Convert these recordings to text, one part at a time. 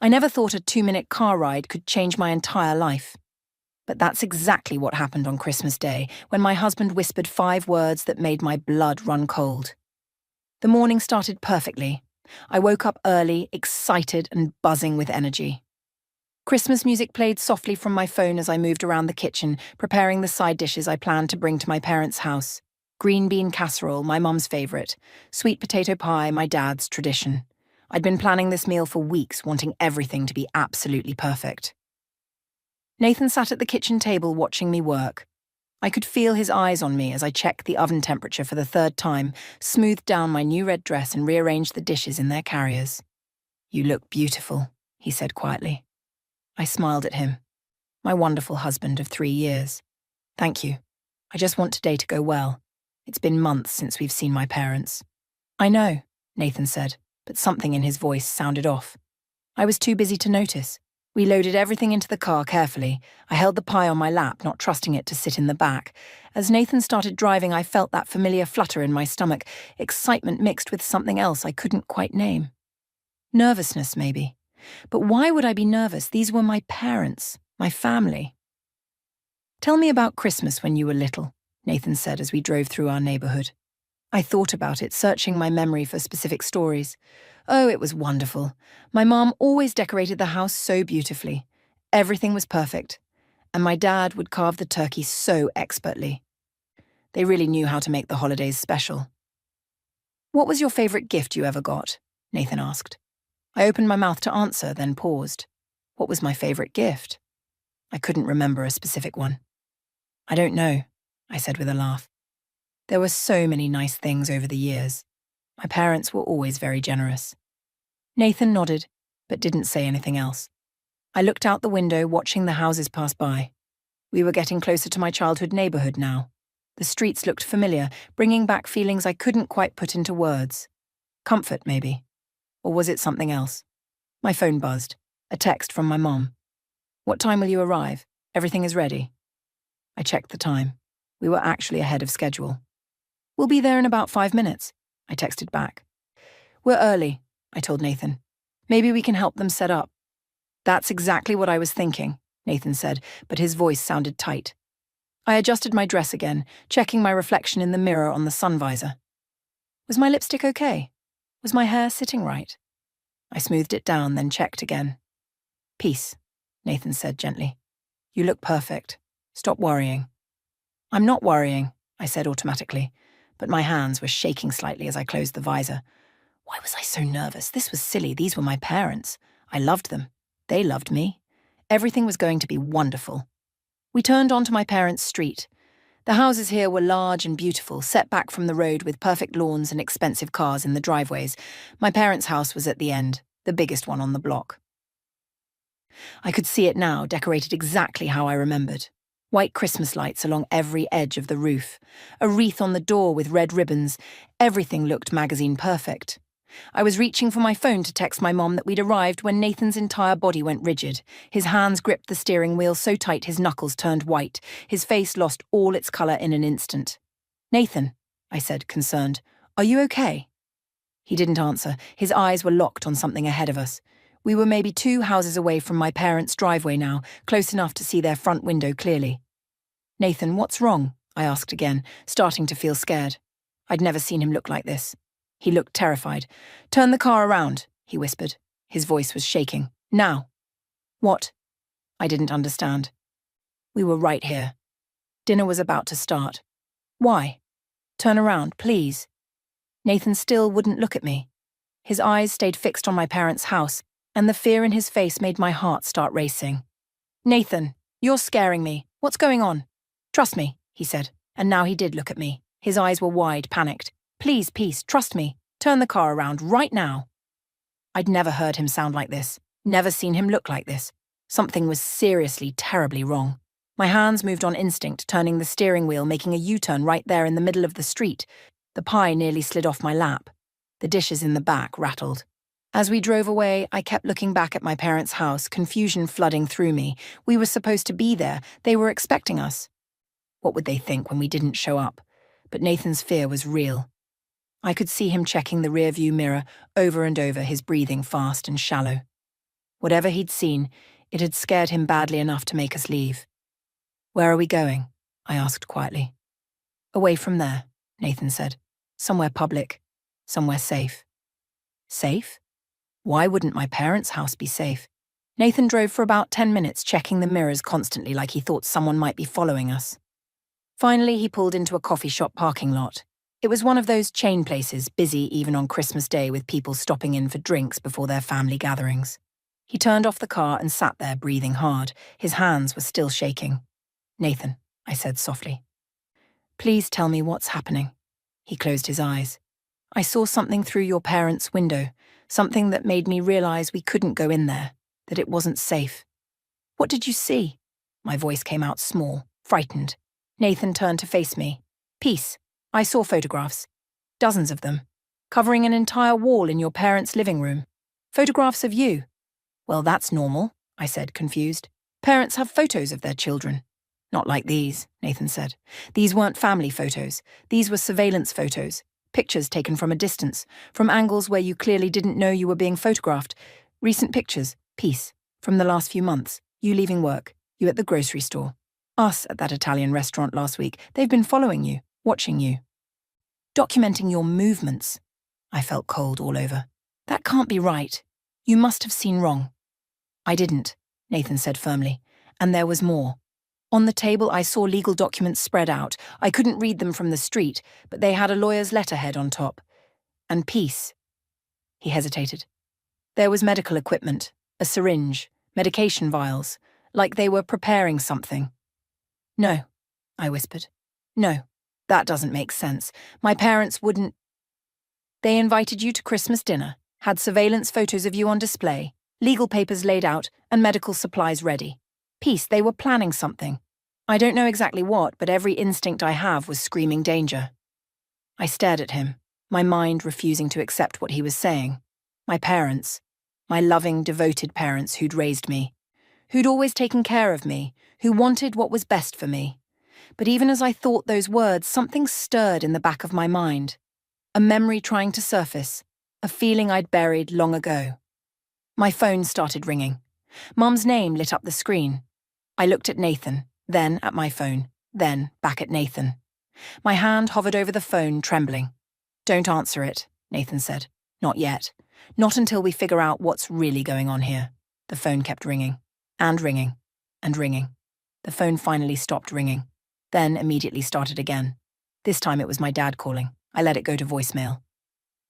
I never thought a 2-minute car ride could change my entire life. But that's exactly what happened on Christmas Day, when my husband whispered 5 words that made my blood run cold. The morning started perfectly. I woke up early, excited and buzzing with energy. Christmas music played softly from my phone as I moved around the kitchen, preparing the side dishes I planned to bring to my parents' house. Green bean casserole, my mum's favourite. Sweet potato pie, my dad's tradition. I'd been planning this meal for weeks, wanting everything to be absolutely perfect. Nathan sat at the kitchen table watching me work. I could feel his eyes on me as I checked the oven temperature for the 3rd time, smoothed down my new red dress and rearranged the dishes in their carriers. "You look beautiful," he said quietly. I smiled at him. My wonderful husband of 3 years. "Thank you. I just want today to go well. It's been months since we've seen my parents." "I know," Nathan said, but something in his voice sounded off. I was too busy to notice. We loaded everything into the car carefully. I held the pie on my lap, not trusting it to sit in the back. As Nathan started driving, I felt that familiar flutter in my stomach, excitement mixed with something else I couldn't quite name. Nervousness, maybe. But why would I be nervous? These were my parents, my family. "Tell me about Christmas when you were little," Nathan said as we drove through our neighbourhood. I thought about it, searching my memory for specific stories. Oh, it was wonderful. My mom always decorated the house so beautifully. Everything was perfect. And my dad would carve the turkey so expertly. They really knew how to make the holidays special. "What was your favourite gift you ever got?" Nathan asked. I opened my mouth to answer, then paused. What was my favourite gift? I couldn't remember a specific one. "I don't know," I said with a laugh. There were so many nice things over the years. My parents were always very generous. Nathan nodded, but didn't say anything else. I looked out the window, watching the houses pass by. We were getting closer to my childhood neighbourhood now. The streets looked familiar, bringing back feelings I couldn't quite put into words. Comfort, maybe. Or was it something else? My phone buzzed. A text from my mom. "What time will you arrive? Everything is ready." I checked the time. We were actually ahead of schedule. "We'll be there in about 5 minutes," I texted back. "We're early," I told Nathan. "Maybe we can help them set up." "That's exactly what I was thinking," Nathan said, but his voice sounded tight. I adjusted my dress again, checking my reflection in the mirror on the sun visor. Was my lipstick okay? Was my hair sitting right? I smoothed it down, then checked again. "Peace," Nathan said gently. "You look perfect. Stop worrying." "I'm not worrying," I said automatically, but my hands were shaking slightly as I closed the visor. Why was I so nervous? This was silly. These were my parents. I loved them. They loved me. Everything was going to be wonderful. We turned onto my parents' street. The houses here were large and beautiful, set back from the road with perfect lawns and expensive cars in the driveways. My parents' house was at the end, the biggest one on the block. I could see it now, decorated exactly how I remembered. White Christmas lights along every edge of the roof, a wreath on the door with red ribbons. Everything looked magazine perfect. I was reaching for my phone to text my mom that we'd arrived when Nathan's entire body went rigid. His hands gripped the steering wheel so tight his knuckles turned white. His face lost all its colour in an instant. "Nathan," I said, concerned, "are you okay?" He didn't answer. His eyes were locked on something ahead of us. We were maybe 2 houses away from my parents' driveway now, close enough to see their front window clearly. "Nathan, what's wrong?" I asked again, starting to feel scared. I'd never seen him look like this. He looked terrified. "Turn the car around," he whispered. His voice was shaking. "Now." "What?" I didn't understand. We were right here. Dinner was about to start. "Why?" "Turn around, please." Nathan still wouldn't look at me. His eyes stayed fixed on my parents' house, and the fear in his face made my heart start racing. "Nathan, you're scaring me. What's going on?" "Trust me," he said, and now he did look at me. His eyes were wide, panicked. "Please, peace, trust me. Turn the car around right now." I'd never heard him sound like this, never seen him look like this. Something was seriously, terribly wrong. My hands moved on instinct, turning the steering wheel, making a U-turn right there in the middle of the street. The pie nearly slid off my lap. The dishes in the back rattled. As we drove away, I kept looking back at my parents' house, confusion flooding through me. We were supposed to be there. They were expecting us. What would they think when we didn't show up? But Nathan's fear was real. I could see him checking the rearview mirror over and over, his breathing fast and shallow. Whatever he'd seen, it had scared him badly enough to make us leave. "Where are we going?" I asked quietly. "Away from there," Nathan said. "Somewhere public. Somewhere safe." Safe? Why wouldn't my parents' house be safe? Nathan drove for about 10 minutes, checking the mirrors constantly like he thought someone might be following us. Finally, he pulled into a coffee shop parking lot. It was one of those chain places, busy even on Christmas Day with people stopping in for drinks before their family gatherings. He turned off the car and sat there breathing hard. His hands were still shaking. "Nathan," I said softly. "Please tell me what's happening." He closed his eyes. "I saw something through your parents' window, something that made me realize we couldn't go in there, that it wasn't safe." "What did you see?" My voice came out small, frightened. Nathan turned to face me. "Peace. I saw photographs. Dozens of them. Covering an entire wall in your parents' living room. Photographs of you." "Well, that's normal," I said, confused. "Parents have photos of their children." "Not like these," Nathan said. "These weren't family photos. These were surveillance photos. Pictures taken from a distance, from angles where you clearly didn't know you were being photographed. Recent pictures, peace, from the last few months. You leaving work, you at the grocery store. Us at that Italian restaurant last week. They've been following you, watching you. Documenting your movements." I felt cold all over. "That can't be right. You must have seen wrong." "I didn't," Nathan said firmly. "And there was more. On the table I saw legal documents spread out. I couldn't read them from the street, but they had a lawyer's letterhead on top. And peace." He hesitated. "There was medical equipment, a syringe, medication vials, like they were preparing something." "No," I whispered. "No, that doesn't make sense. My parents wouldn't." "They invited you to Christmas dinner, had surveillance photos of you on display, legal papers laid out, and medical supplies ready. Peace, they were planning something. I don't know exactly what, but every instinct I have was screaming danger." I stared at him, my mind refusing to accept what he was saying. My parents, my loving, devoted parents who'd raised me, who'd always taken care of me, who wanted what was best for me. But even as I thought those words, something stirred in the back of my mind. A memory trying to surface, a feeling I'd buried long ago. My phone started ringing. Mum's name lit up the screen. I looked at Nathan, then at my phone, then back at Nathan. My hand hovered over the phone, trembling. "Don't answer it," Nathan said. "Not yet. Not until we figure out what's really going on here." The phone kept ringing, and ringing, and ringing. The phone finally stopped ringing, then immediately started again. This time it was my dad calling. I let it go to voicemail.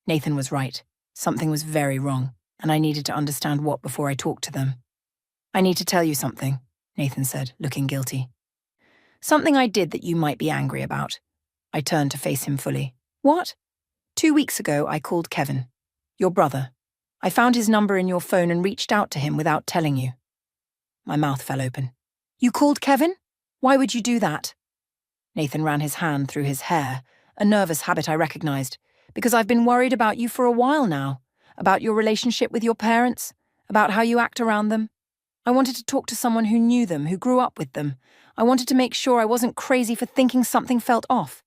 Nathan was right. Something was very wrong, and I needed to understand what before I talked to them. "I need to tell you something," Nathan said, looking guilty. "Something I did that you might be angry about." I turned to face him fully. "What?" "2 weeks ago, I called Kevin, your brother. I found his number in your phone and reached out to him without telling you." My mouth fell open. "You called Kevin? Why would you do that?" Nathan ran his hand through his hair, a nervous habit I recognized. "Because I've been worried about you for a while now, about your relationship with your parents, about how you act around them. I wanted to talk to someone who knew them, who grew up with them. I wanted to make sure I wasn't crazy for thinking something felt off."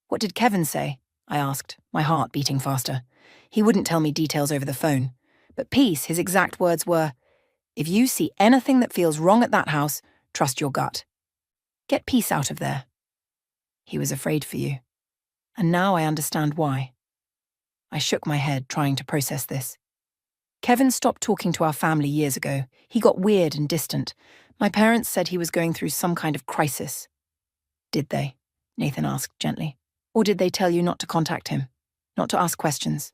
"What did Kevin say?" I asked, my heart beating faster. He wouldn't tell me details over the phone. But peace, his exact words were, "If you see anything that feels wrong at that house, trust your gut. Get peace out of there." He was afraid for you. And now I understand why. I shook my head, trying to process this. "Kevin stopped talking to our family years ago. He got weird and distant. My parents said he was going through some kind of crisis." "Did they?" Nathan asked gently. "Or did they tell you not to contact him, not to ask questions?"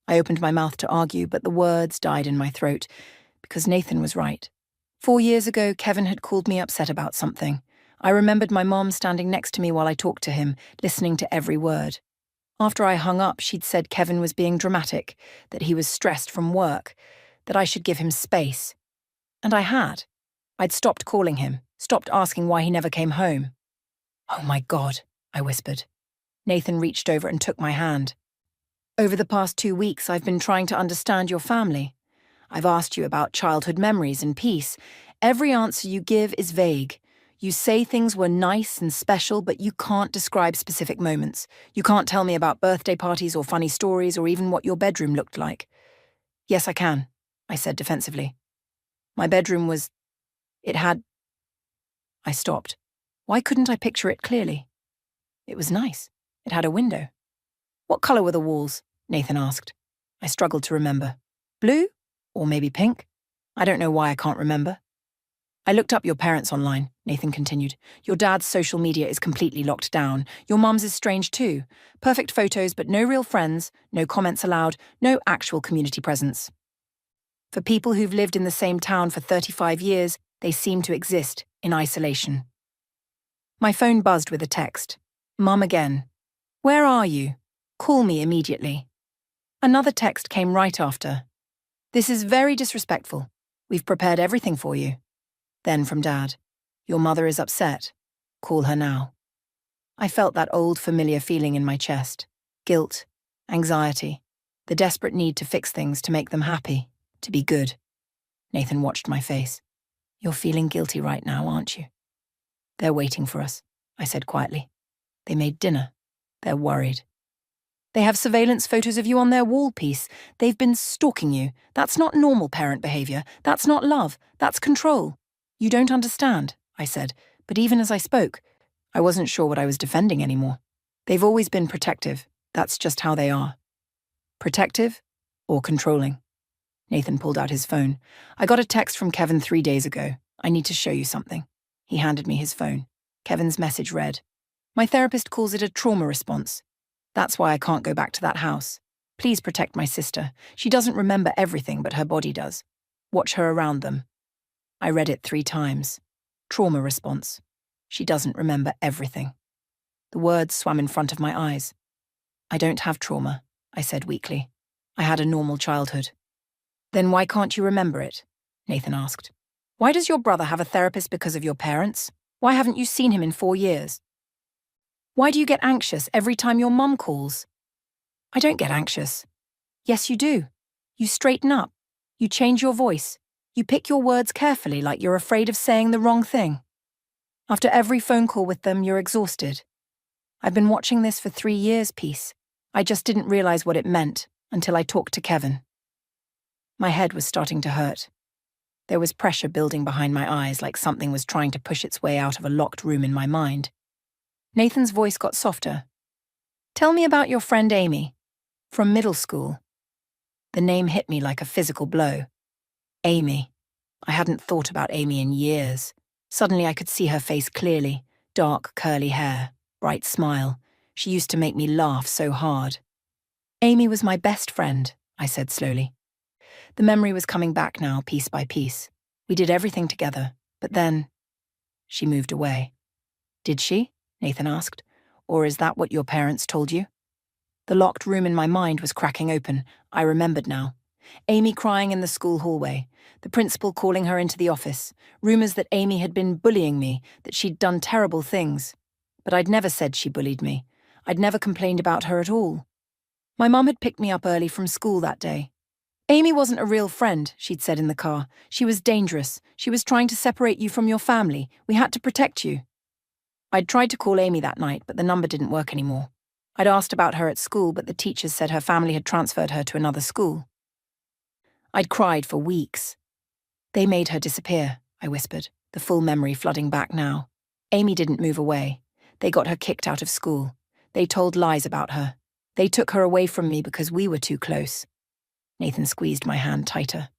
I opened my mouth to argue, but the words died in my throat, because Nathan was right. 4 years ago, Kevin had called me upset about something. I remembered my mom standing next to me while I talked to him, listening to every word. After I hung up, she'd said Kevin was being dramatic, that he was stressed from work, that I should give him space. And I had. I'd stopped calling him, stopped asking why he never came home. "Oh my God," I whispered. Nathan reached over and took my hand. "Over the past 2 weeks, I've been trying to understand your family. I've asked you about childhood memories and peace. Every answer you give is vague. You say things were nice and special, but you can't describe specific moments. You can't tell me about birthday parties or funny stories or even what your bedroom looked like." "Yes, I can." I said defensively. My bedroom was... It had... I stopped. Why couldn't I picture it clearly? It was nice. It had a window. What colour were the walls? Nathan asked. I struggled to remember. Blue? Or maybe pink? I don't know why I can't remember. I looked up your parents online, Nathan continued. Your dad's social media is completely locked down. Your mum's is strange too. Perfect photos, but no real friends, no comments allowed, no actual community presence. For people who've lived in the same town for 35 years, they seem to exist in isolation. My phone buzzed with a text. Mum again. Where are you? Call me immediately. Another text came right after. This is very disrespectful. We've prepared everything for you. Then from Dad. Your mother is upset. Call her now. I felt that old familiar feeling in my chest. Guilt, anxiety, the desperate need to fix things to make them happy, to be good. Nathan watched my face. You're feeling guilty right now, aren't you? They're waiting for us, I said quietly. They made dinner. They're worried. They have surveillance photos of you on their wall piece. They've been stalking you. That's not normal parent behavior. That's not love. That's control. You don't understand, I said, but even as I spoke, I wasn't sure what I was defending anymore. They've always been protective. That's just how they are. Protective or controlling? Nathan pulled out his phone. I got a text from Kevin 3 days ago. I need to show you something. He handed me his phone. Kevin's message read, My therapist calls it a trauma response. That's why I can't go back to that house. Please protect my sister. She doesn't remember everything, but her body does. Watch her around them. I read it 3 times. Trauma response. She doesn't remember everything. The words swam in front of my eyes. I don't have trauma, I said weakly. I had a normal childhood. Then why can't you remember it? Nathan asked. Why does your brother have a therapist because of your parents? Why haven't you seen him in 4 years? Why do you get anxious every time your mum calls? I don't get anxious. Yes, you do. You straighten up. You change your voice. You pick your words carefully like you're afraid of saying the wrong thing. After every phone call with them, you're exhausted. I've been watching this for 3 years, Peace. I just didn't realize what it meant until I talked to Kevin. My head was starting to hurt. There was pressure building behind my eyes like something was trying to push its way out of a locked room in my mind. Nathan's voice got softer. Tell me about your friend Amy. From middle school. The name hit me like a physical blow. Amy. I hadn't thought about Amy in years. Suddenly I could see her face clearly. Dark, curly hair. Bright smile. She used to make me laugh so hard. Amy was my best friend, I said slowly. The memory was coming back now, piece by piece. We did everything together, but then... She moved away. Did she? Nathan asked. Or is that what your parents told you? The locked room in my mind was cracking open. I remembered now. Amy crying in the school hallway, the principal calling her into the office, rumours that Amy had been bullying me, that she'd done terrible things. But I'd never said she bullied me. I'd never complained about her at all. My mum had picked me up early from school that day. Amy wasn't a real friend, she'd said in the car. She was dangerous. She was trying to separate you from your family. We had to protect you. I'd tried to call Amy that night, but the number didn't work anymore. I'd asked about her at school, but the teachers said her family had transferred her to another school. I'd cried for weeks. They made her disappear, I whispered, the full memory flooding back now. Amy didn't move away. They got her kicked out of school. They told lies about her. They took her away from me because we were too close. Nathan squeezed my hand tighter.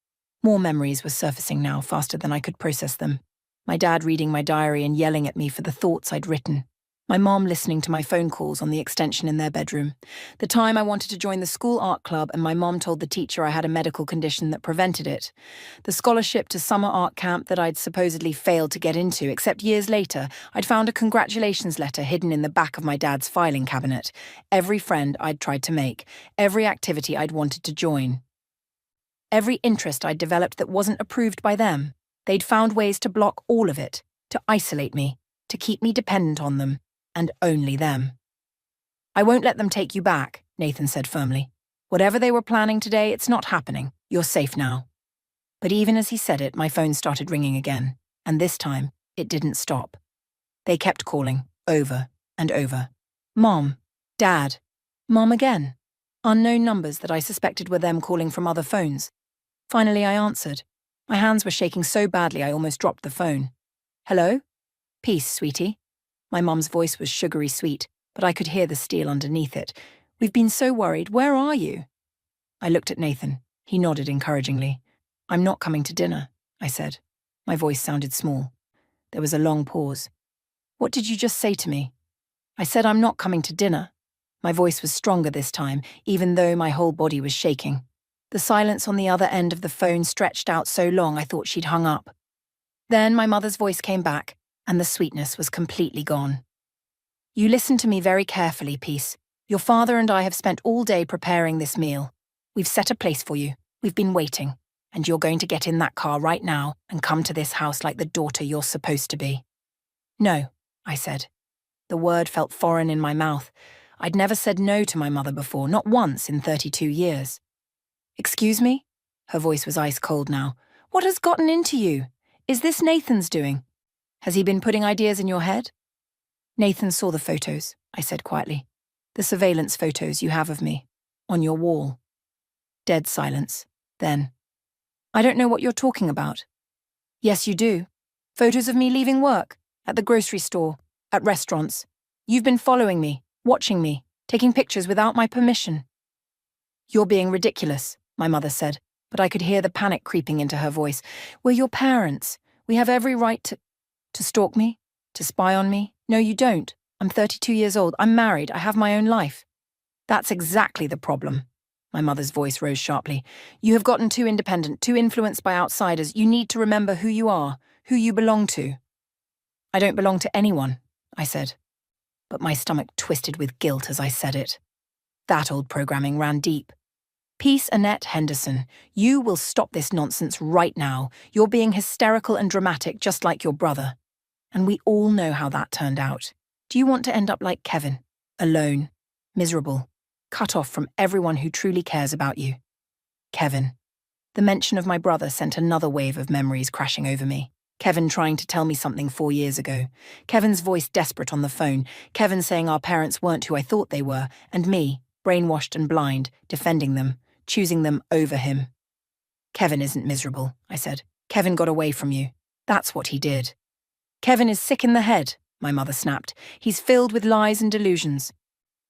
More memories were surfacing now, faster than I could process them. My dad reading my diary and yelling at me for the thoughts I'd written. My mom listening to my phone calls on the extension in their bedroom. The time I wanted to join the school art club and my mom told the teacher I had a medical condition that prevented it. The scholarship to summer art camp that I'd supposedly failed to get into, except years later, I'd found a congratulations letter hidden in the back of my dad's filing cabinet. Every friend I'd tried to make. Every activity I'd wanted to join. Every interest I'd developed that wasn't approved by them. They'd found ways to block all of it, to isolate me, to keep me dependent on them. And only them. I won't let them take you back, Nathan said firmly. Whatever they were planning today, it's not happening. You're safe now. But even as he said it, my phone started ringing again, and this time, it didn't stop. They kept calling, over and over. Mom, Dad, Mom again. Unknown numbers that I suspected were them calling from other phones. Finally, I answered. My hands were shaking so badly I almost dropped the phone. Hello? Peace, sweetie. My mum's voice was sugary sweet, but I could hear the steel underneath it. We've been so worried. Where are you? I looked at Nathan. He nodded encouragingly. I'm not coming to dinner, I said. My voice sounded small. There was a long pause. What did you just say to me? I said I'm not coming to dinner. My voice was stronger this time, even though my whole body was shaking. The silence on the other end of the phone stretched out so long I thought she'd hung up. Then my mother's voice came back, and the sweetness was completely gone. You listen to me very carefully, Peace. Your father and I have spent all day preparing this meal. We've set a place for you. We've been waiting. And you're going to get in that car right now and come to this house like the daughter you're supposed to be. No, I said. The word felt foreign in my mouth. I'd never said no to my mother before, not once in 32 years. Excuse me? Her voice was ice cold now. What has gotten into you? Is this Nathan's doing? Has he been putting ideas in your head? Nathan saw the photos, I said quietly. The surveillance photos you have of me. On your wall. Dead silence. Then. I don't know what you're talking about. Yes, you do. Photos of me leaving work, at the grocery store, at restaurants. You've been following me, watching me, taking pictures without my permission. You're being ridiculous, my mother said, but I could hear the panic creeping into her voice. We're your parents. We have every right to stalk me? To spy on me? No, you don't. I'm 32 years old. I'm married. I have my own life. That's exactly the problem. My mother's voice rose sharply. You have gotten too independent, too influenced by outsiders. You need to remember who you are, who you belong to. I don't belong to anyone, I said. But my stomach twisted with guilt as I said it. That old programming ran deep. Peace Annette Henderson, you will stop this nonsense right now. You're being hysterical and dramatic just like your brother. And we all know how that turned out. Do you want to end up like Kevin? Alone, miserable, cut off from everyone who truly cares about you? Kevin. The mention of my brother sent another wave of memories crashing over me. Kevin trying to tell me something 4 years ago. Kevin's voice desperate on the phone. Kevin saying our parents weren't who I thought they were. And me, brainwashed and blind, defending them, choosing them over him. Kevin isn't miserable, I said. Kevin got away from you. That's what he did. Kevin is sick in the head, my mother snapped. He's filled with lies and delusions.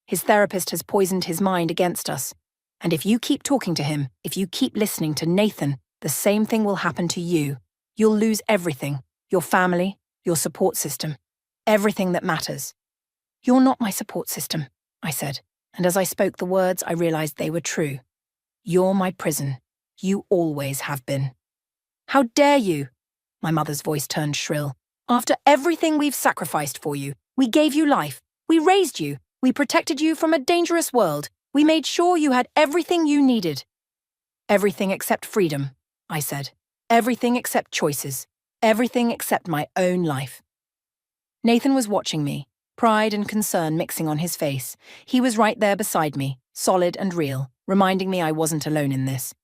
His therapist has poisoned his mind against us. And if you keep talking to him, if you keep listening to Nathan, the same thing will happen to you. You'll lose everything. Your family, your support system. Everything that matters. You're not my support system, I said. And as I spoke the words, I realized they were true. You're my prison. You always have been. How dare you? My mother's voice turned shrill. After everything we've sacrificed for you, we gave you life. We raised you. We protected you from a dangerous world. We made sure you had everything you needed. Everything except freedom, I said. Everything except choices. Everything except my own life. Nathan was watching me, pride and concern mixing on his face. He was right there beside me, solid and real, reminding me I wasn't alone in this.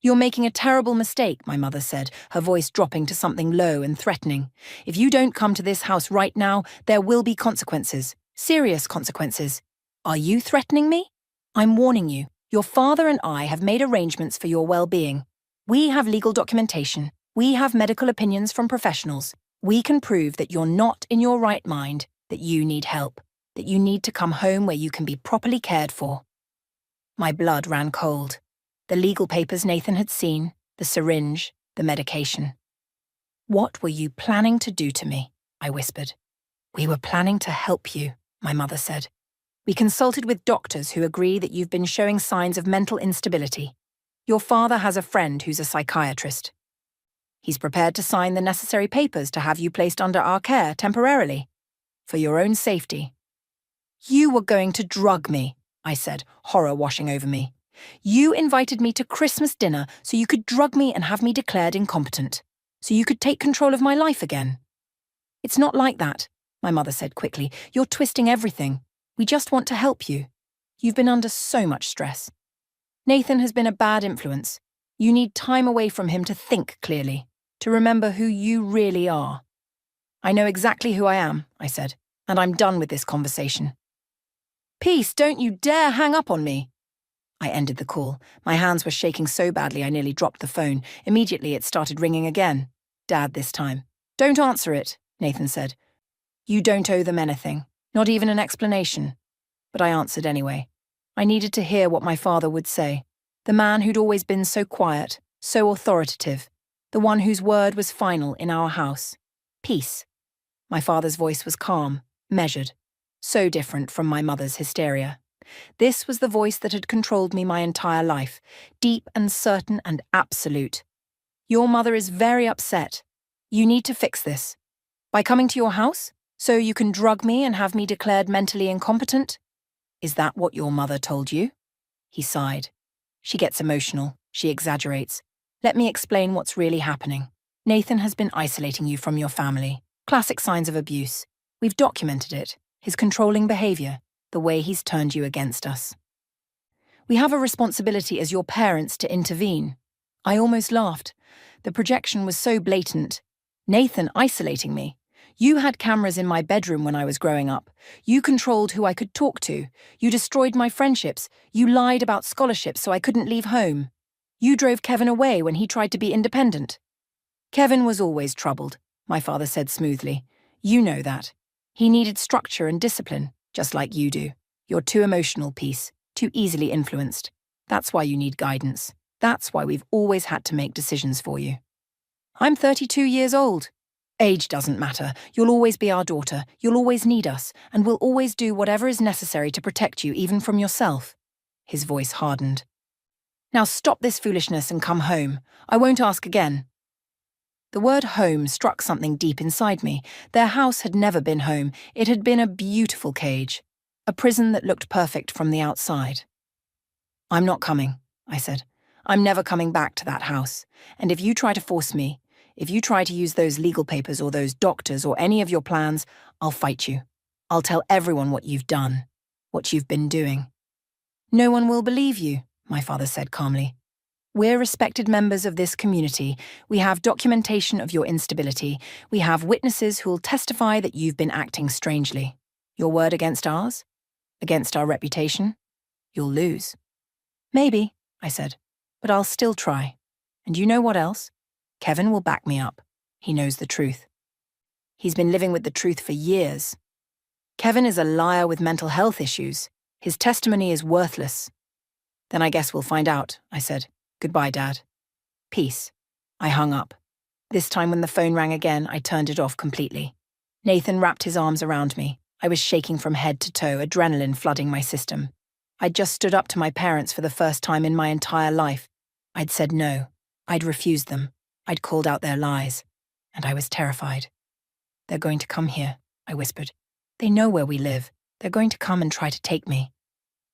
You're making a terrible mistake, my mother said, her voice dropping to something low and threatening. If you don't come to this house right now, there will be consequences. Serious consequences. Are you threatening me? I'm warning you. Your father and I have made arrangements for your well-being. We have legal documentation. We have medical opinions from professionals. We can prove that you're not in your right mind, that you need help, that you need to come home where you can be properly cared for. My blood ran cold. The legal papers Nathan had seen, the syringe, the medication. What were you planning to do to me? I whispered. We were planning to help you, my mother said. We consulted with doctors who agree that you've been showing signs of mental instability. Your father has a friend who's a psychiatrist. He's prepared to sign the necessary papers to have you placed under our care temporarily, for your own safety. You were going to drug me, I said, horror washing over me. You invited me to Christmas dinner so you could drug me and have me declared incompetent, so you could take control of my life again. It's not like that, my mother said quickly. You're twisting everything. We just want to help you. You've been under so much stress. Nathan has been a bad influence. You need time away from him to think clearly, to remember who you really are. I know exactly who I am, I said, and I'm done with this conversation. Peace, don't you dare hang up on me. I ended the call. My hands were shaking so badly I nearly dropped the phone. Immediately it started ringing again. Dad this time. "Don't answer it," Nathan said. "You don't owe them anything, not even an explanation." But I answered anyway. I needed to hear what my father would say. The man who'd always been so quiet, so authoritative. The one whose word was final in our house. Peace. My father's voice was calm, measured. So different from my mother's hysteria. This was the voice that had controlled me my entire life, deep and certain and absolute. "Your mother is very upset. You need to fix this. By coming to your house? So you can drug me and have me declared mentally incompetent? Is that what your mother told you?" He sighed. "She gets emotional. She exaggerates. Let me explain what's really happening. Nathan has been isolating you from your family. Classic signs of abuse. We've documented it. His controlling behavior. The way he's turned you against us. We have a responsibility as your parents to intervene." I almost laughed. The projection was so blatant. Nathan isolating me. You had cameras in my bedroom when I was growing up. You controlled who I could talk to. You destroyed my friendships. You lied about scholarships so I couldn't leave home. You drove Kevin away when he tried to be independent. "Kevin was always troubled," my father said smoothly. "You know that. He needed structure and discipline, just like you do. You're too emotional, Peace, too easily influenced. That's why you need guidance. That's why we've always had to make decisions for you." "I'm 32 years old. Age doesn't matter. You'll always be our daughter. You'll always need us, and we'll always do whatever is necessary to protect you, even from yourself." His voice hardened. "Now stop this foolishness and come home. I won't ask again." The word home struck something deep inside me. Their house had never been home. It had been a beautiful cage, a prison that looked perfect from the outside. "I'm not coming," I said. "I'm never coming back to that house. And if you try to force me, if you try to use those legal papers or those doctors or any of your plans, I'll fight you. I'll tell everyone what you've done, what you've been doing." "No one will believe you," my father said calmly. "We're respected members of this community. We have documentation of your instability. We have witnesses who'll testify that you've been acting strangely. Your word against ours? Against our reputation? You'll lose." "Maybe," I said, "but I'll still try. And you know what else? Kevin will back me up. He knows the truth. He's been living with the truth for years. Kevin is a liar with mental health issues. His testimony is worthless." "Then I guess we'll find out," I said. "Goodbye, Dad." Peace. I hung up. This time when the phone rang again, I turned it off completely. Nathan wrapped his arms around me. I was shaking from head to toe, adrenaline flooding my system. I'd just stood up to my parents for the first time in my entire life. I'd said no. I'd refused them. I'd called out their lies. And I was terrified. "They're going to come here," I whispered. "They know where we live. They're going to come and try to take me."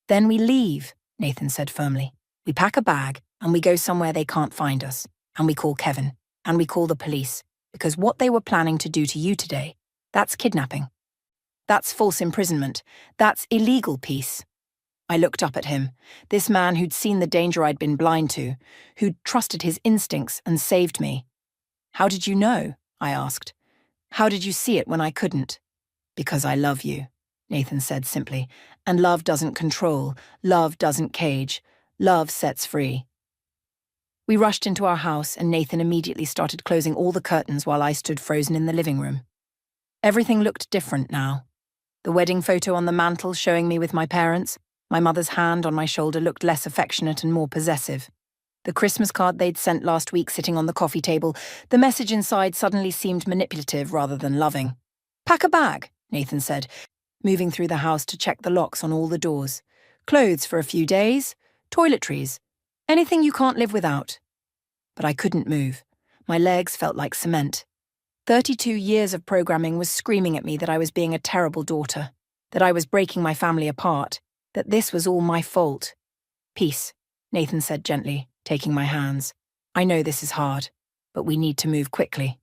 "Then we leave," Nathan said firmly. "We pack a bag, and we go somewhere they can't find us. And we call Kevin. And we call the police. Because what they were planning to do to you today, that's kidnapping. That's false imprisonment. That's illegal, Peace." I looked up at him, this man who'd seen the danger I'd been blind to, who'd trusted his instincts and saved me. "How did you know?" I asked. "How did you see it when I couldn't?" "Because I love you," Nathan said simply. "And love doesn't control. Love doesn't cage. Love sets free." We rushed into our house, and Nathan immediately started closing all the curtains while I stood frozen in the living room. Everything looked different now. The wedding photo on the mantel showing me with my parents, my mother's hand on my shoulder looked less affectionate and more possessive. The Christmas card they'd sent last week sitting on the coffee table, the message inside suddenly seemed manipulative rather than loving. "Pack a bag," Nathan said, moving through the house to check the locks on all the doors. "Clothes for a few days, toiletries, anything you can't live without." But I couldn't move. My legs felt like cement. 32 years of programming was screaming at me that I was being a terrible daughter, that I was breaking my family apart, that this was all my fault. "Peace," Nathan said gently, taking my hands. "I know this is hard, but we need to move quickly."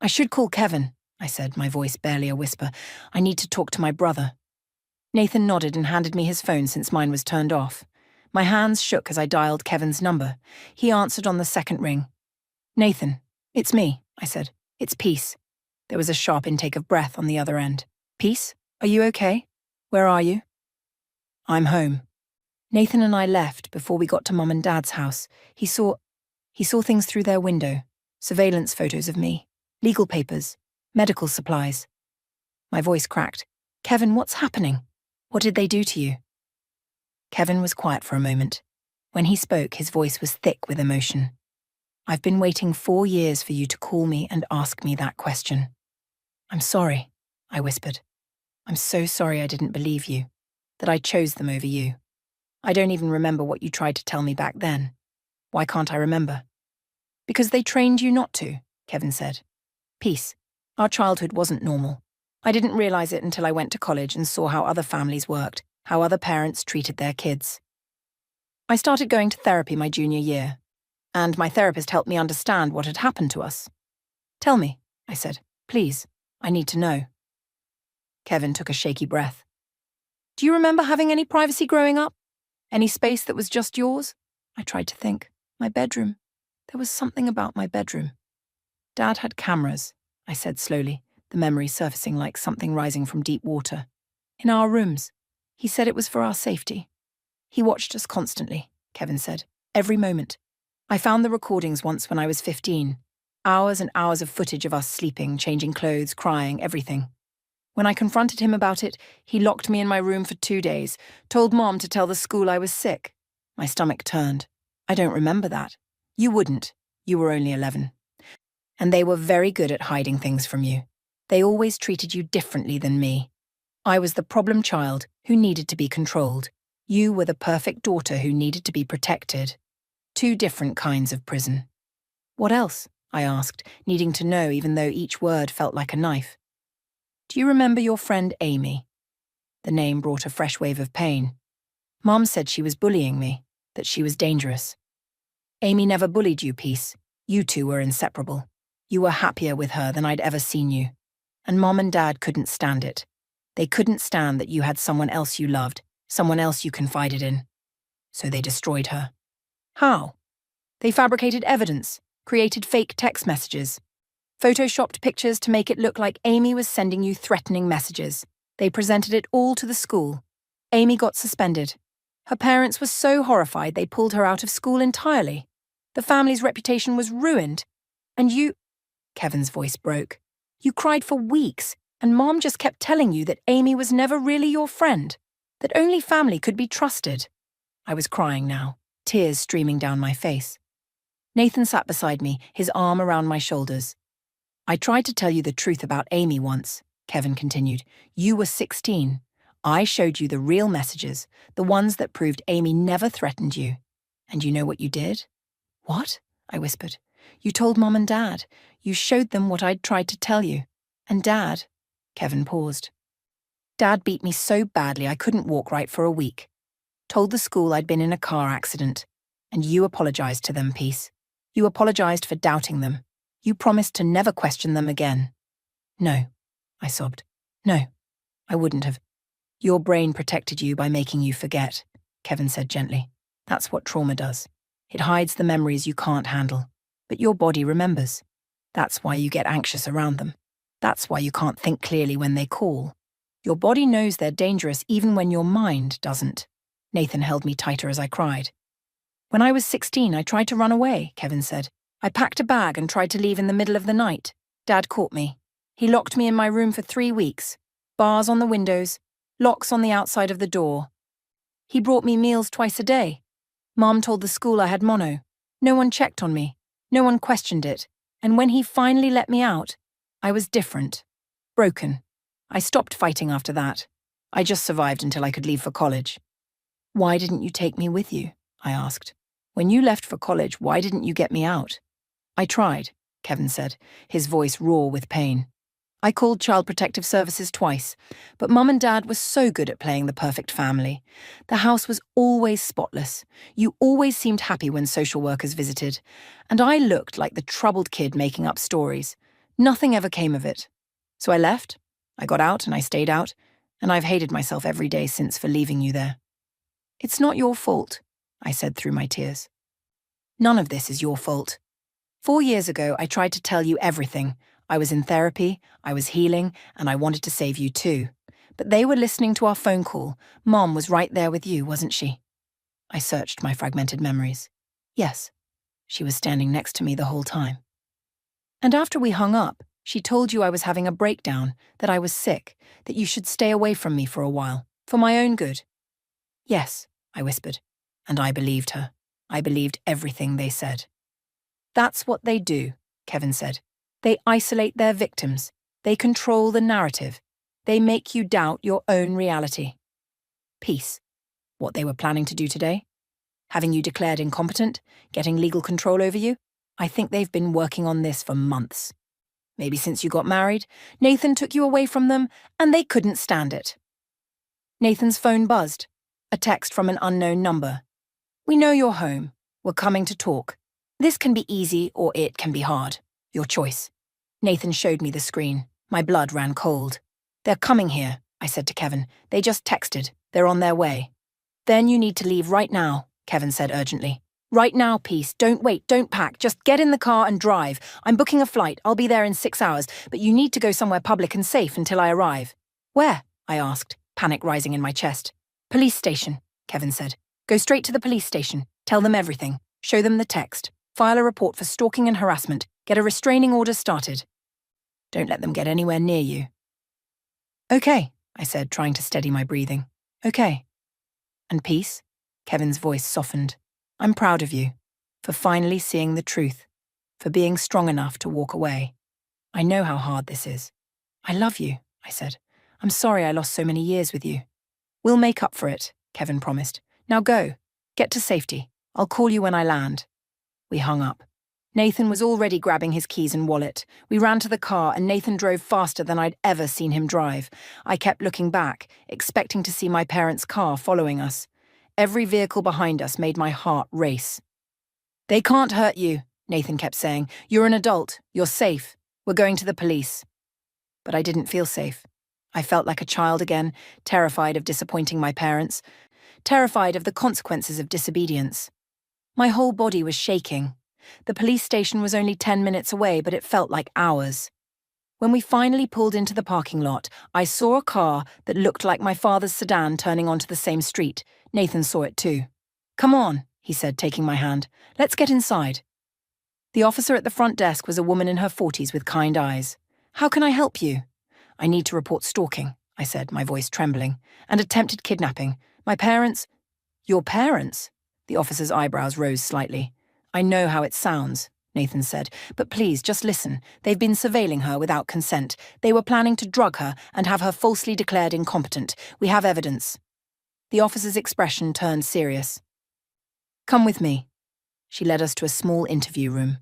"I should call Kevin," I said, my voice barely a whisper. "I need to talk to my brother." Nathan nodded and handed me his phone since mine was turned off. My hands shook as I dialed Kevin's number. He answered on the second ring. "Nathan, it's me," I said. "It's Peace." There was a sharp intake of breath on the other end. "Peace, are you okay? Where are you?" "I'm home." Nathan and I left before we got to Mum and Dad's house. He saw things through their window, surveillance photos of me, legal papers, medical supplies. My voice cracked. Kevin, what's happening? What did they do to you? Kevin was quiet for a moment. When he spoke, his voice was thick with emotion. I've been waiting 4 years for you to call me and ask me that question. I'm sorry, I whispered. I'm so sorry I didn't believe you, that I chose them over you. I don't even remember what you tried to tell me back then. Why can't I remember? Because they trained you not to, Kevin said. Peace. Our childhood wasn't normal. I didn't realize it until I went to college and saw how other families worked, how other parents treated their kids. I started going to therapy my junior year, and my therapist helped me understand what had happened to us. Tell me, I said. Please, I need to know. Kevin took a shaky breath. Do you remember having any privacy growing up? Any space that was just yours? I tried to think. My bedroom. There was something about my bedroom. Dad had cameras, I said slowly, the memory surfacing like something rising from deep water. In our rooms. He said it was for our safety. He watched us constantly, Kevin said, every moment. I found the recordings once when I was 15. Hours and hours of footage of us sleeping, changing clothes, crying, everything. When I confronted him about it, he locked me in my room for 2 days, told Mom to tell the school I was sick. My stomach turned. I don't remember that. You wouldn't. You were only 11. And they were very good at hiding things from you. They always treated you differently than me. I was the problem child who needed to be controlled. You were the perfect daughter who needed to be protected. 2 different kinds of prison. What else? I asked, needing to know even though each word felt like a knife. Do you remember your friend Amy? The name brought a fresh wave of pain. Mom said she was bullying me, that she was dangerous. Amy never bullied you, Peace. You two were inseparable. You were happier with her than I'd ever seen you. And Mom and Dad couldn't stand it. They couldn't stand that you had someone else you loved, someone else you confided in. So they destroyed her. How? They fabricated evidence, created fake text messages, photoshopped pictures to make it look like Amy was sending you threatening messages. They presented it all to the school. Amy got suspended. Her parents were so horrified they pulled her out of school entirely. The family's reputation was ruined. And you... Kevin's voice broke. You cried for weeks, and Mom just kept telling you that Amy was never really your friend, that only family could be trusted. I was crying now, tears streaming down my face. Nathan sat beside me, his arm around my shoulders. I tried to tell you the truth about Amy once, Kevin continued. You were 16. I showed you the real messages, the ones that proved Amy never threatened you. And you know what you did? What? I whispered. You told Mom and Dad. You showed them what I'd tried to tell you. And Dad... Kevin paused. Dad beat me so badly I couldn't walk right for a week. Told the school I'd been in a car accident. And you apologized to them, Peace. You apologized for doubting them. You promised to never question them again. No, I sobbed. No, I wouldn't have. Your brain protected you by making you forget, Kevin said gently. That's what trauma does. It hides the memories you can't handle. But your body remembers. That's why you get anxious around them. That's why you can't think clearly when they call. Your body knows they're dangerous even when your mind doesn't. Nathan held me tighter as I cried. When I was 16, I tried to run away, Kevin said. I packed a bag and tried to leave in the middle of the night. Dad caught me. He locked me in my room for 3 weeks. Bars on the windows, locks on the outside of the door. He brought me meals twice a day. Mom told the school I had mono. No one checked on me. No one questioned it. And when he finally let me out, I was different. Broken. I stopped fighting after that. I just survived until I could leave for college. Why didn't you take me with you? I asked. When you left for college, why didn't you get me out? I tried, Kevin said, his voice raw with pain. I called Child Protective Services twice, but Mum and Dad were so good at playing the perfect family. The house was always spotless. You always seemed happy when social workers visited. And I looked like the troubled kid making up stories. Nothing ever came of it. So I left. I got out and I stayed out. And I've hated myself every day since for leaving you there. It's not your fault, I said through my tears. None of this is your fault. 4 years ago, I tried to tell you everything. I was in therapy, I was healing, and I wanted to save you too. But they were listening to our phone call. Mom was right there with you, wasn't she? I searched my fragmented memories. Yes, she was standing next to me the whole time. And after we hung up, she told you I was having a breakdown, that I was sick, that you should stay away from me for a while, for my own good. Yes, I whispered, and I believed her. I believed everything they said. That's what they do, Kevin said. They isolate their victims. They control the narrative. They make you doubt your own reality. Peace. What they were planning to do today? Having you declared incompetent? Getting legal control over you? I think they've been working on this for months. Maybe since you got married, Nathan took you away from them, and they couldn't stand it. Nathan's phone buzzed. A text from an unknown number. We know you're home. We're coming to talk. This can be easy or it can be hard. Your choice. Nathan showed me the screen. My blood ran cold. They're coming here, I said to Kevin. They just texted. They're on their way. Then you need to leave right now, Kevin said urgently. Right now, Peace. Don't wait, don't pack. Just get in the car and drive. I'm booking a flight. I'll be there in 6 hours, but you need to go somewhere public and safe until I arrive. Where? I asked, panic rising in my chest. Police station, Kevin said. Go straight to the police station. Tell them everything. Show them the text. File a report for stalking and harassment. Get a restraining order started. Don't let them get anywhere near you. Okay, I said, trying to steady my breathing. Okay. And Peace? Kevin's voice softened. I'm proud of you, for finally seeing the truth, for being strong enough to walk away. I know how hard this is. I love you, I said. I'm sorry I lost so many years with you. We'll make up for it, Kevin promised. Now go. Get to safety. I'll call you when I land. We hung up. Nathan was already grabbing his keys and wallet. We ran to the car and Nathan drove faster than I'd ever seen him drive. I kept looking back, expecting to see my parents' car following us. Every vehicle behind us made my heart race. They can't hurt you, Nathan kept saying. You're an adult. You're safe. We're going to the police. But I didn't feel safe. I felt like a child again, terrified of disappointing my parents, terrified of the consequences of disobedience. My whole body was shaking. The police station was only 10 minutes away, but it felt like hours. When we finally pulled into the parking lot, I saw a car that looked like my father's sedan turning onto the same street. Nathan saw it too. Come on, he said, taking my hand. Let's get inside. The officer at the front desk was a woman in her 40s with kind eyes. How can I help you? I need to report stalking, I said, my voice trembling, and attempted kidnapping. My parents... Your parents? The officer's eyebrows rose slightly. I know how it sounds, Nathan said, but please, just listen. They've been surveilling her without consent. They were planning to drug her and have her falsely declared incompetent. We have evidence. The officer's expression turned serious. Come with me. She led us to a small interview room.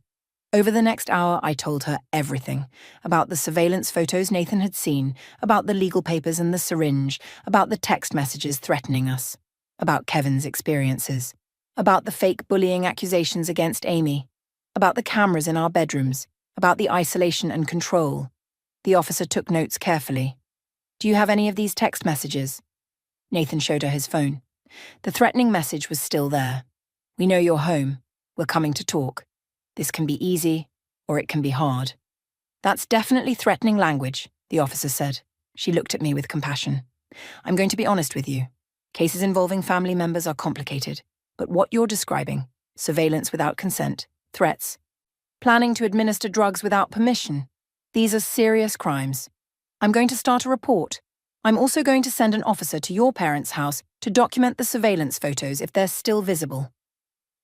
Over the next hour, I told her everything. About the surveillance photos Nathan had seen, about the legal papers and the syringe, about the text messages threatening us, about Kevin's experiences, about the fake bullying accusations against Amy, about the cameras in our bedrooms, about the isolation and control. The officer took notes carefully. Do you have any of these text messages? Nathan showed her his phone. The threatening message was still there. We know you're home. We're coming to talk. This can be easy, or it can be hard. That's definitely threatening language, the officer said. She looked at me with compassion. I'm going to be honest with you. Cases involving family members are complicated, but what you're describing, surveillance without consent, threats, planning to administer drugs without permission, these are serious crimes. I'm going to start a report. I'm also going to send an officer to your parents' house to document the surveillance photos if they're still visible.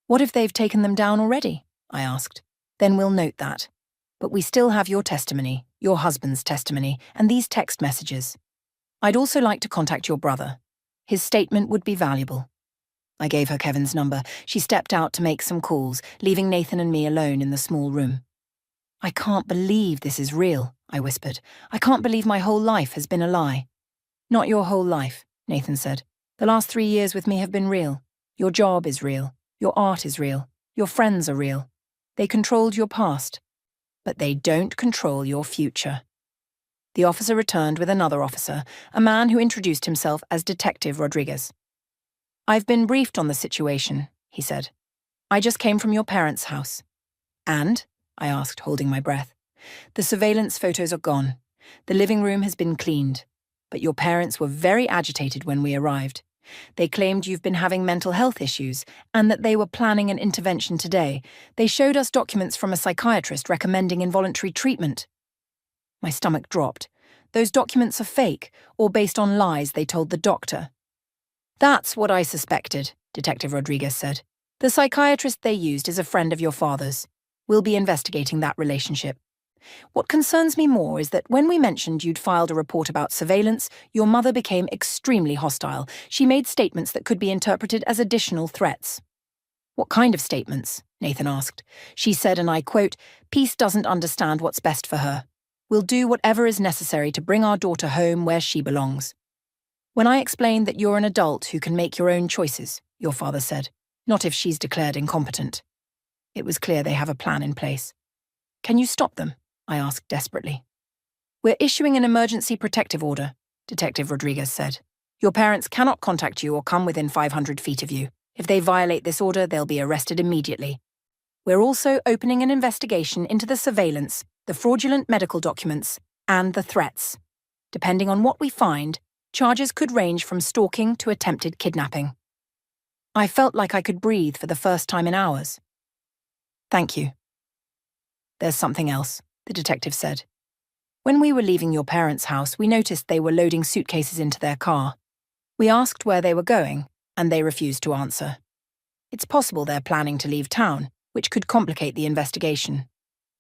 What if they've taken them down already? I asked. Then we'll note that. But we still have your testimony, your husband's testimony, and these text messages. I'd also like to contact your brother. His statement would be valuable. I gave her Kevin's number. She stepped out to make some calls, leaving Nathan and me alone in the small room. I can't believe this is real, I whispered. I can't believe my whole life has been a lie. Not your whole life, Nathan said. The last 3 years with me have been real. Your job is real. Your art is real. Your friends are real. They controlled your past, but they don't control your future. The officer returned with another officer, a man who introduced himself as Detective Rodriguez. I've been briefed on the situation, he said. I just came from your parents' house. And? I asked, holding my breath. The surveillance photos are gone. The living room has been cleaned. But your parents were very agitated when we arrived. They claimed you've been having mental health issues and that they were planning an intervention today. They showed us documents from a psychiatrist recommending involuntary treatment. My stomach dropped. Those documents are fake or based on lies they told the doctor. That's what I suspected, Detective Rodriguez said. The psychiatrist they used is a friend of your father's. We'll be investigating that relationship. What concerns me more is that when we mentioned you'd filed a report about surveillance, your mother became extremely hostile. She made statements that could be interpreted as additional threats. What kind of statements? Nathan asked. She said, and I quote, "Peace doesn't understand what's best for her. We'll do whatever is necessary to bring our daughter home where she belongs." When I explained that you're an adult who can make your own choices, your father said, not if she's declared incompetent. It was clear they have a plan in place. Can you stop them? I asked desperately. We're issuing an emergency protective order, Detective Rodriguez said. Your parents cannot contact you or come within 500 feet of you. If they violate this order, they'll be arrested immediately. We're also opening an investigation into the surveillance, the fraudulent medical documents, and the threats. Depending on what we find, charges could range from stalking to attempted kidnapping. I felt like I could breathe for the first time in hours. Thank you. There's something else, the detective said. When we were leaving your parents' house, we noticed they were loading suitcases into their car. We asked where they were going, and they refused to answer. It's possible they're planning to leave town, which could complicate the investigation.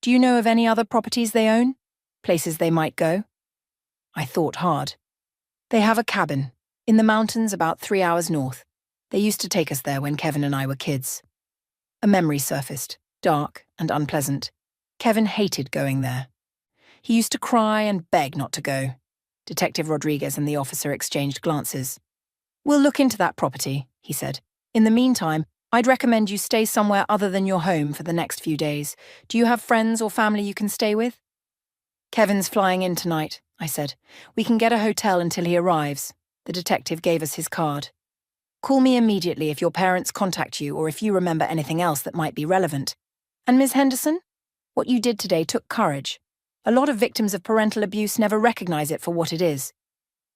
Do you know of any other properties they own? Places they might go? I thought hard. They have a cabin, in the mountains about 3 hours north. They used to take us there when Kevin and I were kids. A memory surfaced, dark and unpleasant. Kevin hated going there. He used to cry and beg not to go. Detective Rodriguez and the officer exchanged glances. We'll look into that property, he said. In the meantime, I'd recommend you stay somewhere other than your home for the next few days. Do you have friends or family you can stay with? Kevin's flying in tonight, I said. We can get a hotel until he arrives. The detective gave us his card. Call me immediately if your parents contact you or if you remember anything else that might be relevant. And Ms. Henderson? What you did today took courage. A lot of victims of parental abuse never recognize it for what it is.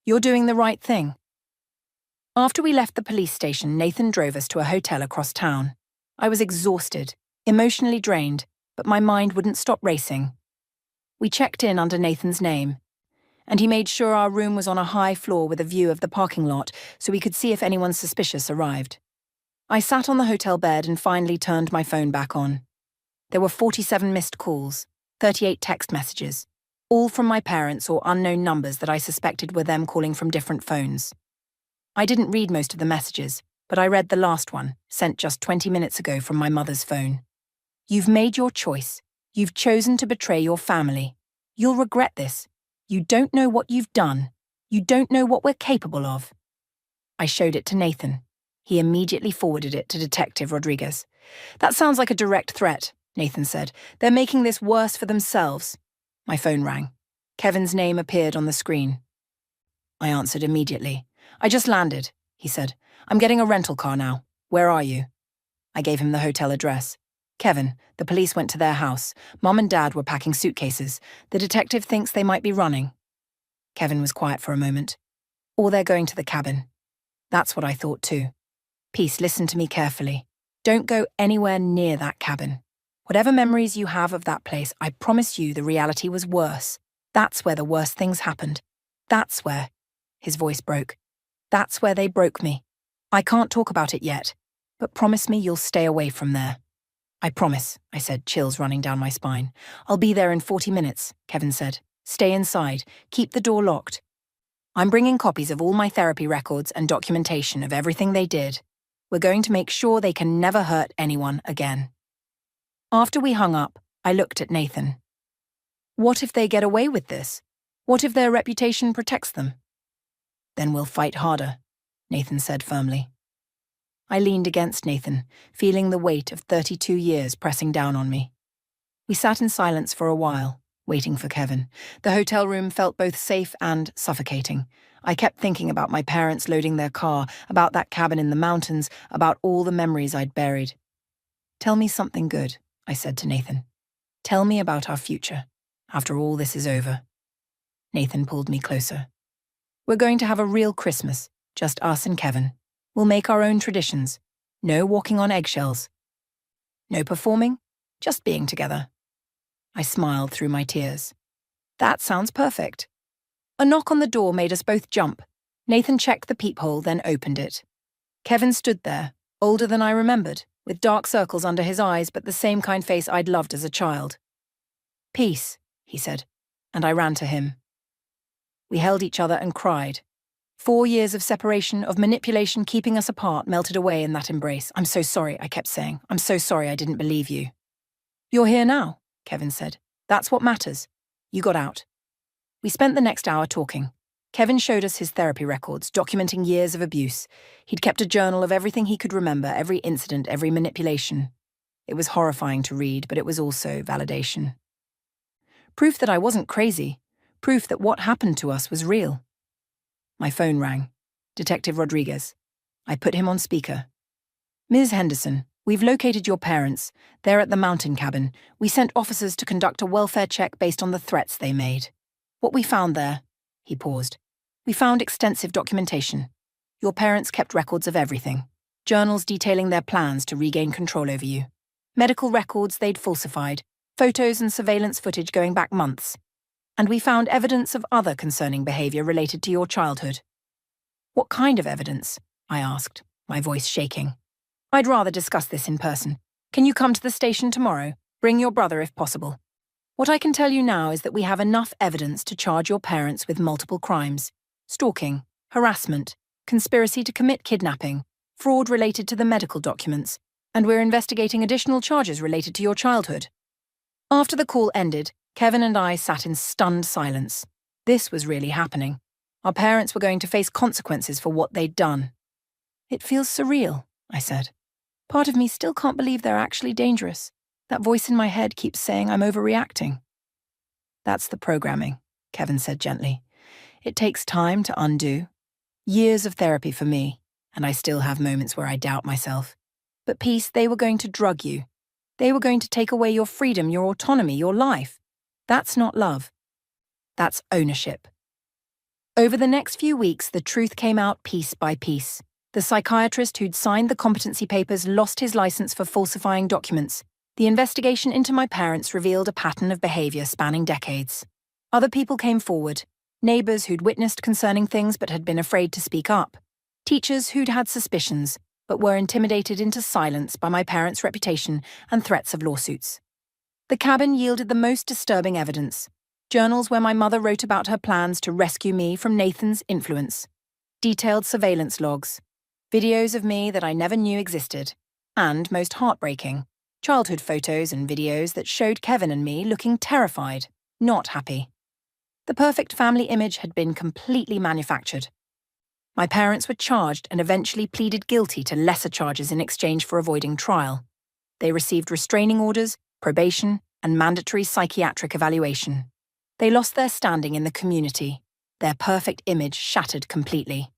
You're doing the right thing. After we left the police station, Nathan drove us to a hotel across town. I was exhausted, emotionally drained, but my mind wouldn't stop racing. We checked in under Nathan's name, and he made sure our room was on a high floor with a view of the parking lot so we could see if anyone suspicious arrived. I sat on the hotel bed and finally turned my phone back on. There were 47 missed calls, 38 text messages, all from my parents or unknown numbers that I suspected were them calling from different phones. I didn't read most of the messages, but I read the last one, sent just 20 minutes ago from my mother's phone. You've made your choice. You've chosen to betray your family. You'll regret this. You don't know what you've done. You don't know what we're capable of. I showed it to Nathan. He immediately forwarded it to Detective Rodriguez. That sounds like a direct threat, Nathan said. They're making this worse for themselves. My phone rang. Kevin's name appeared on the screen. I answered immediately. I just landed, he said. I'm getting a rental car now. Where are you? I gave him the hotel address. Kevin, the police went to their house. Mum and Dad were packing suitcases. The detective thinks they might be running. Kevin was quiet for a moment. Or they're going to the cabin. That's what I thought too. Peace, listen to me carefully. Don't go anywhere near that cabin. Whatever memories you have of that place, I promise you the reality was worse. That's where the worst things happened. That's where... His voice broke. That's where they broke me. I can't talk about it yet, but promise me you'll stay away from there. I promise, I said, chills running down my spine. I'll be there in 40 minutes, Kevin said. Stay inside. Keep the door locked. I'm bringing copies of all my therapy records and documentation of everything they did. We're going to make sure they can never hurt anyone again. After we hung up, I looked at Nathan. What if they get away with this? What if their reputation protects them? Then we'll fight harder, Nathan said firmly. I leaned against Nathan, feeling the weight of 32 years pressing down on me. We sat in silence for a while, waiting for Kevin. The hotel room felt both safe and suffocating. I kept thinking about my parents loading their car, about that cabin in the mountains, about all the memories I'd buried. Tell me something good, I said to Nathan. Tell me about our future, after all this is over. Nathan pulled me closer. We're going to have a real Christmas, just us and Kevin. We'll make our own traditions. No walking on eggshells. No performing, just being together. I smiled through my tears. That sounds perfect. A knock on the door made us both jump. Nathan checked the peephole, then opened it. Kevin stood there, older than I remembered, with dark circles under his eyes but the same kind face I'd loved as a child. "Peace," he said, and I ran to him. We held each other and cried. 4 years of separation, of manipulation keeping us apart, melted away in that embrace. "I'm so sorry," I kept saying. "I'm so sorry I didn't believe you." "You're here now," Kevin said. "That's what matters. You got out." We spent the next hour talking. Kevin showed us his therapy records, documenting years of abuse. He'd kept a journal of everything he could remember, every incident, every manipulation. It was horrifying to read, but it was also validation. Proof that I wasn't crazy. Proof that what happened to us was real. My phone rang. Detective Rodriguez. I put him on speaker. "Ms. Henderson, we've located your parents. They're at the mountain cabin. We sent officers to conduct a welfare check based on the threats they made. What we found there," he paused, "we found extensive documentation. Your parents kept records of everything. Journals detailing their plans to regain control over you. Medical records they'd falsified. Photos and surveillance footage going back months. And we found evidence of other concerning behavior related to your childhood." "What kind of evidence?" I asked, my voice shaking. "I'd rather discuss this in person. Can you come to the station tomorrow? Bring your brother if possible. What I can tell you now is that we have enough evidence to charge your parents with multiple crimes: stalking, harassment, conspiracy to commit kidnapping, fraud related to the medical documents, and we're investigating additional charges related to your childhood." After the call ended, Kevin and I sat in stunned silence. This was really happening. Our parents were going to face consequences for what they'd done. "It feels surreal," I said. "Part of me still can't believe they're actually dangerous. That voice in my head keeps saying I'm overreacting." "That's the programming," Kevin said gently. "It takes time to undo. Years of therapy for me, and I still have moments where I doubt myself. But Peace, they were going to drug you. They were going to take away your freedom, your autonomy, your life. That's not love. That's ownership." Over the next few weeks, the truth came out piece by piece. The psychiatrist who'd signed the competency papers lost his license for falsifying documents. The investigation into my parents revealed a pattern of behavior spanning decades. Other people came forward. Neighbors who'd witnessed concerning things but had been afraid to speak up. Teachers who'd had suspicions but were intimidated into silence by my parents' reputation and threats of lawsuits. The cabin yielded the most disturbing evidence. Journals where my mother wrote about her plans to rescue me from Nathan's influence. Detailed surveillance logs. Videos of me that I never knew existed. And, most heartbreaking, childhood photos and videos that showed Kevin and me looking terrified, not happy. The perfect family image had been completely manufactured. My parents were charged and eventually pleaded guilty to lesser charges in exchange for avoiding trial. They received restraining orders, probation, and mandatory psychiatric evaluation. They lost their standing in the community, their perfect image shattered completely.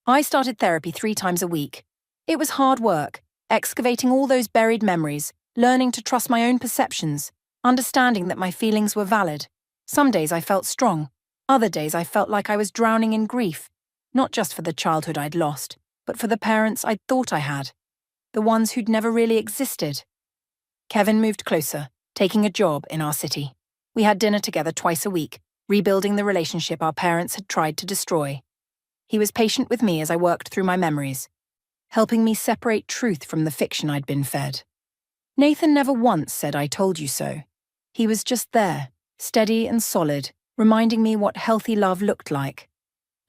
I started therapy 3 times a week. It was hard work, excavating all those buried memories, learning to trust my own perceptions, understanding that my feelings were valid. Some days I felt strong. Other days I felt like I was drowning in grief, not just for the childhood I'd lost, but for the parents I'd thought I had, the ones who'd never really existed. Kevin moved closer, taking a job in our city. We had dinner together twice a week, rebuilding the relationship our parents had tried to destroy. He was patient with me as I worked through my memories, helping me separate truth from the fiction I'd been fed. Nathan never once said "I told you so." He was just there, steady and solid, reminding me what healthy love looked like.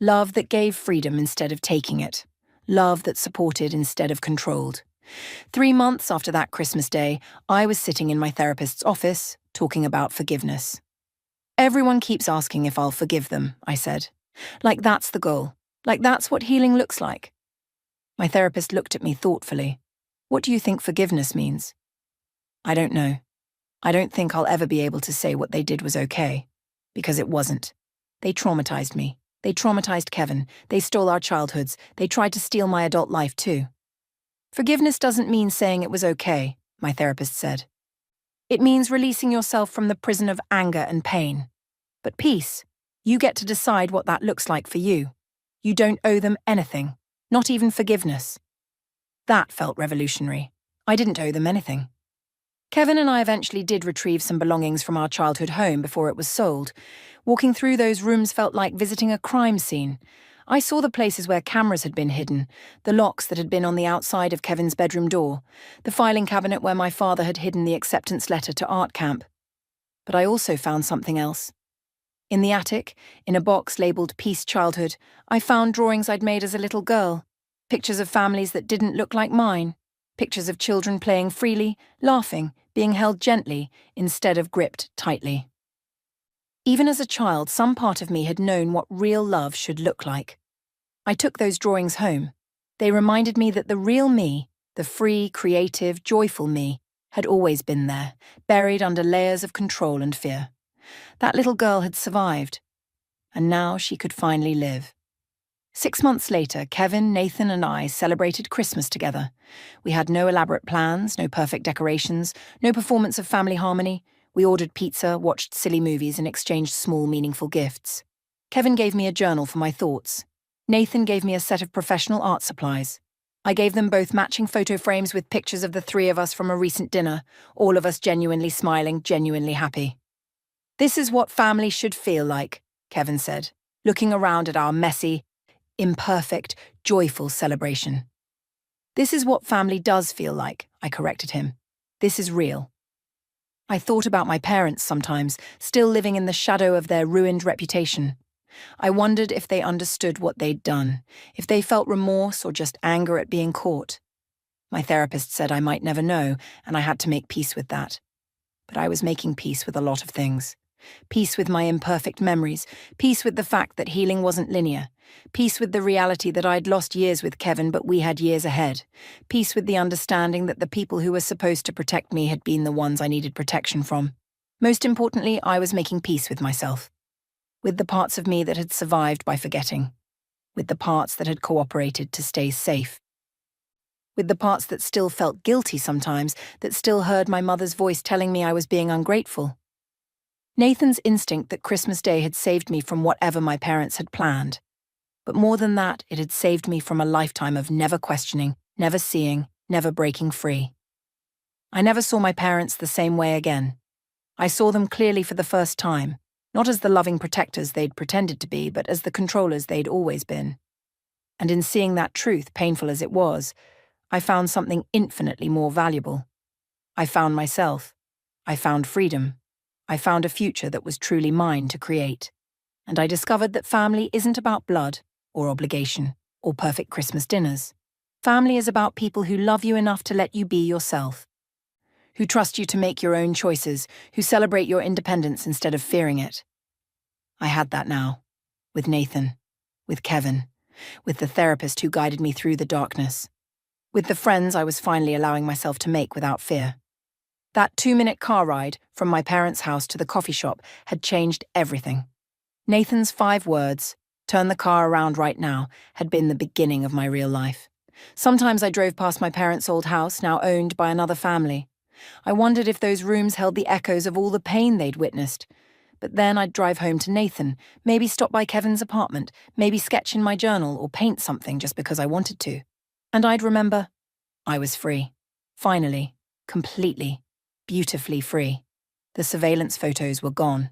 Love that gave freedom instead of taking it. Love that supported instead of controlled. 3 months after that Christmas Day, I was sitting in my therapist's office, talking about forgiveness. "Everyone keeps asking if I'll forgive them," I said. "Like that's the goal. Like that's what healing looks like." My therapist looked at me thoughtfully. "What do you think forgiveness means?" "I don't know. I don't think I'll ever be able to say what they did was okay. Because it wasn't. They traumatized me. They traumatized Kevin. They stole our childhoods. They tried to steal my adult life too." "Forgiveness doesn't mean saying it was okay," my therapist said. "It means releasing yourself from the prison of anger and pain. But peace, you get to decide what that looks like for you. You don't owe them anything. Not even forgiveness. That felt revolutionary. I didn't owe them anything. Kevin and I eventually did retrieve some belongings from our childhood home before it was sold. Walking through those rooms felt like visiting a crime scene. I saw the places where cameras had been hidden, the locks that had been on the outside of Kevin's bedroom door, the filing cabinet where my father had hidden the acceptance letter to art camp. But I also found something else. In the attic, in a box labelled Peace Childhood, I found drawings I'd made as a little girl, pictures of families that didn't look like mine, pictures of children playing freely, laughing, being held gently, instead of gripped tightly. Even as a child, some part of me had known what real love should look like. I took those drawings home. They reminded me that the real me, the free, creative, joyful me, had always been there, buried under layers of control and fear. That little girl had survived, and now she could finally live. 6 months later, Kevin, Nathan, and I celebrated Christmas together. We had no elaborate plans, no perfect decorations, no performance of family harmony. We ordered pizza, watched silly movies, and exchanged small, meaningful gifts. Kevin gave me a journal for my thoughts. Nathan gave me a set of professional art supplies. I gave them both matching photo frames with pictures of the three of us from a recent dinner, all of us genuinely smiling, genuinely happy. "This is what family should feel like," Kevin said, looking around at our messy, imperfect, joyful celebration. "This is what family does feel like," I corrected him. "This is real." I thought about my parents sometimes, still living in the shadow of their ruined reputation. I wondered if they understood what they'd done, if they felt remorse or just anger at being caught. My therapist said I might never know, and I had to make peace with that. But I was making peace with a lot of things. Peace with my imperfect memories, peace with the fact that healing wasn't linear, peace with the reality that I'd lost years with Kevin but we had years ahead, peace with the understanding that the people who were supposed to protect me had been the ones I needed protection from. Most importantly, I was making peace with myself, with the parts of me that had survived by forgetting, with the parts that had cooperated to stay safe, with the parts that still felt guilty sometimes, that still heard my mother's voice telling me I was being ungrateful. Nathan's instinct that Christmas Day had saved me from whatever my parents had planned. But more than that, it had saved me from a lifetime of never questioning, never seeing, never breaking free. I never saw my parents the same way again. I saw them clearly for the first time, not as the loving protectors they'd pretended to be, but as the controllers they'd always been. And in seeing that truth, painful as it was, I found something infinitely more valuable. I found myself. I found freedom. I found a future that was truly mine to create. And I discovered that family isn't about blood, or obligation, or perfect Christmas dinners. Family is about people who love you enough to let you be yourself, who trust you to make your own choices, who celebrate your independence instead of fearing it. I had that now, with Nathan, with Kevin, with the therapist who guided me through the darkness, with the friends I was finally allowing myself to make without fear. That 2-minute car ride from my parents' house to the coffee shop had changed everything. Nathan's 5 words, "Turn the car around right now," had been the beginning of my real life. Sometimes I drove past my parents' old house, now owned by another family. I wondered if those rooms held the echoes of all the pain they'd witnessed. But then I'd drive home to Nathan, maybe stop by Kevin's apartment, maybe sketch in my journal or paint something just because I wanted to. And I'd remember, I was free. Finally, completely, beautifully free. The surveillance photos were gone.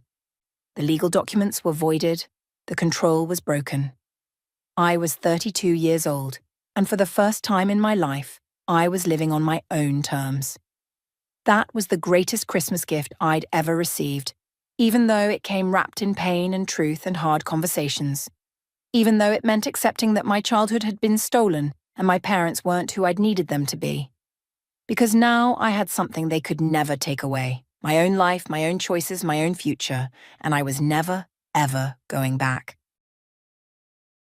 The legal documents were voided. The control was broken. I was 32 years old, and for the first time in my life, I was living on my own terms. That was the greatest Christmas gift I'd ever received, even though it came wrapped in pain and truth and hard conversations. Even though it meant accepting that my childhood had been stolen and my parents weren't who I'd needed them to be. Because now I had something they could never take away. My own life, my own choices, my own future, and I was never, ever going back.